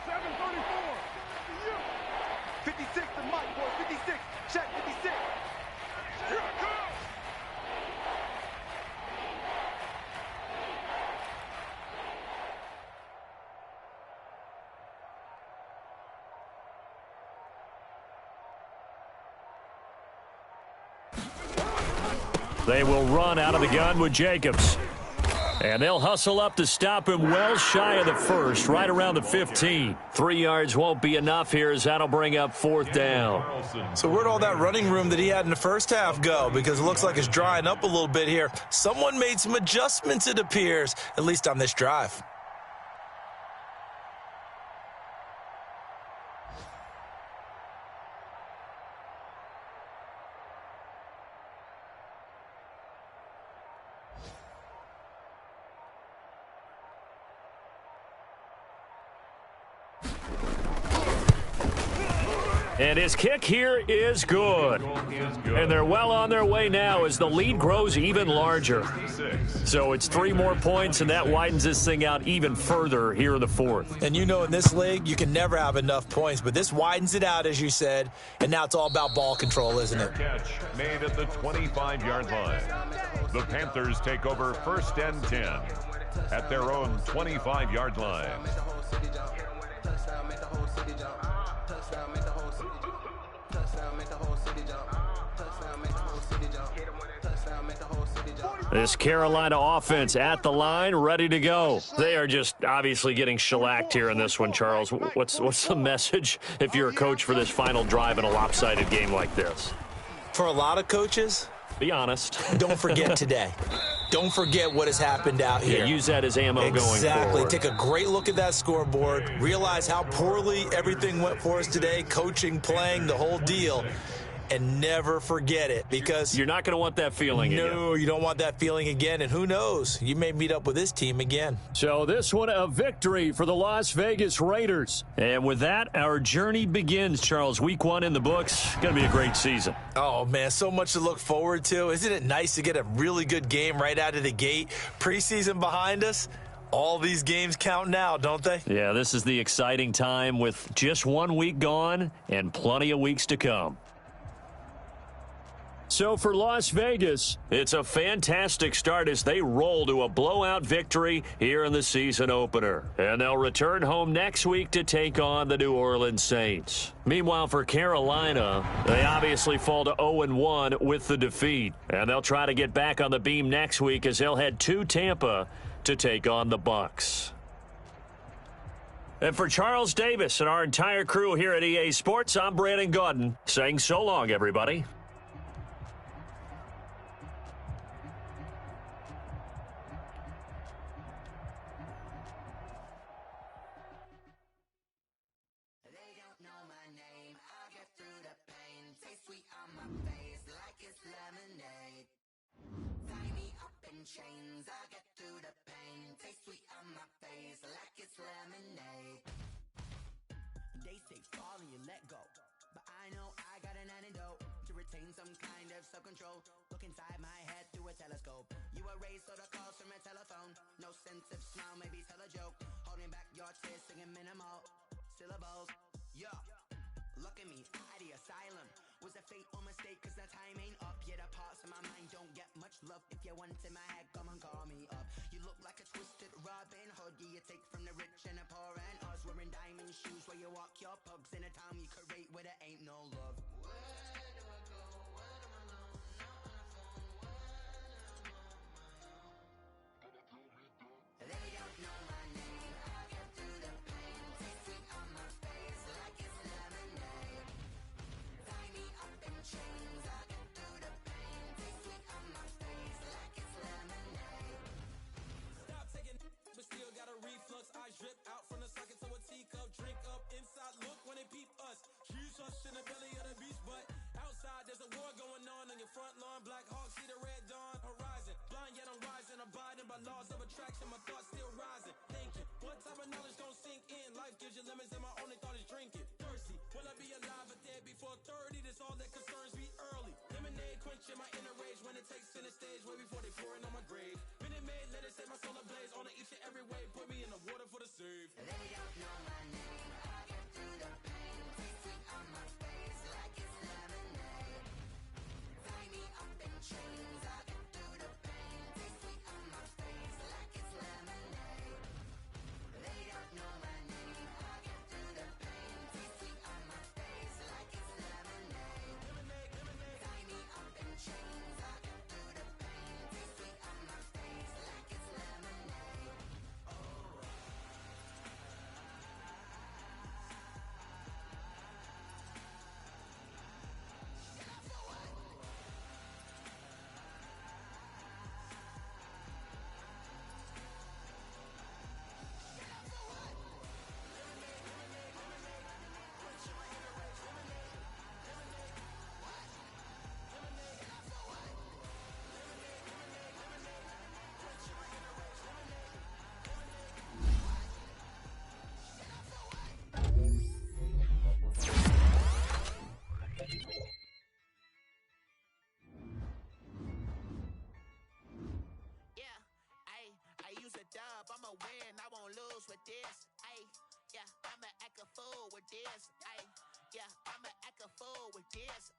734. 56 to Mike, boy. 56. Check 56. Here it comes. They will run out of the gun with Jacobs. And they'll hustle up to stop him well shy of the 1st, right around the 15. 3 yards won't be enough here as that'll bring up 4th down. So where'd all that running room that he had in the first half go? Because it looks like it's drying up a little bit here. Someone made some adjustments, it appears, at least on this drive. And his kick here is good. And they're well on their way now as the lead grows even larger. So it's 3 more points, and that widens this thing out even further here in the 4th. And you know in this league, you can never have enough points, but this widens it out, as you said, and now it's all about ball control, isn't it? Catch made at the 25-yard line. The Panthers take over 1st and 10 at their own 25-yard line. This Carolina offense at the line, ready to go. They are just obviously getting shellacked here in this one, Charles. What's the message if you're a coach for this final drive in a lopsided game like this? For a lot of coaches, be honest. Don't forget today. Don't forget what has happened out here. Yeah, use that as ammo going forward. Exactly. Take a great look at that scoreboard. Realize how poorly everything went for us today, coaching, playing, the whole deal. And never forget it, because you're not going to want that feeling again. No, you don't want that feeling again, and who knows? You may meet up with this team again. So this one a victory for the Las Vegas Raiders. And with that, our journey begins, Charles. Week 1 in the books. Going to be a great season. Oh, man, so much to look forward to. Isn't it nice to get a really good game right out of the gate? Preseason behind us. All these games count now, don't they? Yeah, this is the exciting time with just 1 week gone and plenty of weeks to come. So for Las Vegas, it's a fantastic start as they roll to a blowout victory here in the season opener. And they'll return home next week to take on the New Orleans Saints. Meanwhile, for Carolina, they obviously fall to 0-1 with the defeat. And they'll try to get back on the beam next week as they'll head to Tampa to take on the Bucs. And for Charles Davis and our entire crew here at EA Sports, I'm Brandon Gaudin saying so long, everybody. They don't know my name. I get through the pain. Taste sweet on my face like it's lemonade. Tie me up in chains. I get through the pain. Taste sweet on my face like it's lemonade. They say fall and you let go, but I know I got an antidote to retain some kind of self-control. Look inside my head through a telescope. You erase all the calls from a telephone. No sense of smile, maybe tell a joke. Holding back your tears, singing minimal syllables. Yeah, look at me, I the asylum. Was a fate or mistake, cause the time ain't up. Yeah, the parts of my mind don't get much love. If you want in my head, come and call me up. You look like a twisted Robin Hood. Yeah, you take from the rich and the poor and us. Wearing diamond shoes where you walk your pugs in a town you create where there ain't no love. Where do I go? When I'm alone? Not on the phone. When I'm on my own. They don't know my name. I get through the pain. Taste sweet on my face like it's lemonade. Tie me up in chains. I get through the pain. Taste sweet on my face like it's lemonade. Stop taking but still got a reflux. Eyes drip out from the socket to a teacup. Drink up inside, look when they peep us. Huge us in the belly of the beast, but outside there's a war going on your front lawn. Black Hawk, see the red dawn horizon. Blind yet I'm rising, abiding by laws of attraction. My thoughts still rising, thinking what type of knowledge gon' sink in? Life gives you lemons and my only thought is drinking. Thirsty, will I be alive or dead before 30? This all that concerns me early. Lemonade quenching my inner rage when it takes center stage way before they pour it on my grave. Minute Maid, let it set my soul ablaze on each and every way. Put me in the water for the save. They don't know my name. I get through the pain. Taste sweet on my face like it's lemonade. Tie me up in chains. I get through the pain. Taste sweet on my face like it's lemonade. They don't know my name. I get through the pain. Taste sweet on my face like it's lemonade. Tie me up in chains. I get through the pain. Taste sweet on my face like it's lemonade. Yeah, I use a dub, I'ma win, I won't lose with this. Yeah, I'ma act a fool with this. Yeah, I'ma act a fool with this.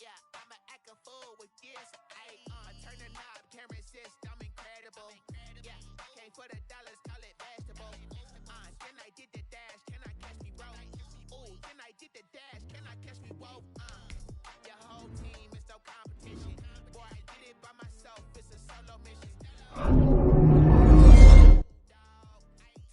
Yeah, I'ma act a fool with this. I turn the knob, camera assist, I'm incredible. Yeah, came for the dollars, call it vegetable. Then I did the dash, can I catch me, bro? Ooh, then I did the dash, can I catch me, whoa? Your whole team is no competition. Boy, I did it by myself, it's a solo mission.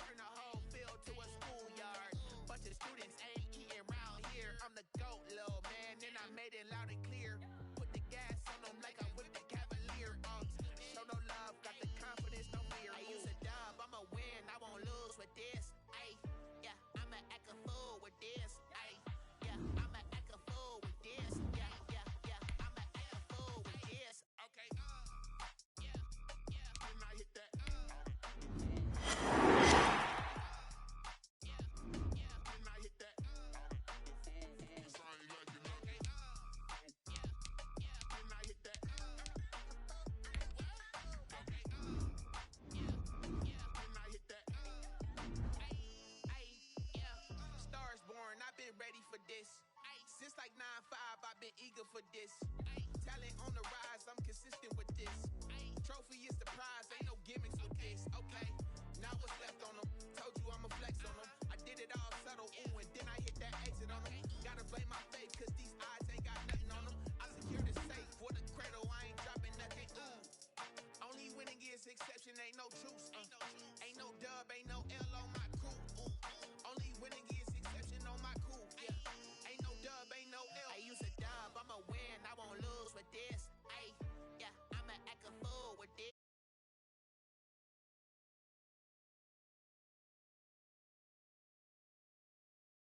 Turn the whole field to a schoolyard. Bunch of students ain't eating round here. I'm the GOAT, little man, and I made it loud and clear. Put the gas on them like I'm with the Cavalier. Show no love, got the confidence, no fear. I use a dub, I'ma win, I won't lose with this. Yeah, I'ma act a fool with this. Yeah, I'ma act a fool with this. Yeah, I'ma act a fool with this. Okay, yeah, and I hit that. Stars born, I've been ready for this. Since like 9-5, I've been eager for this.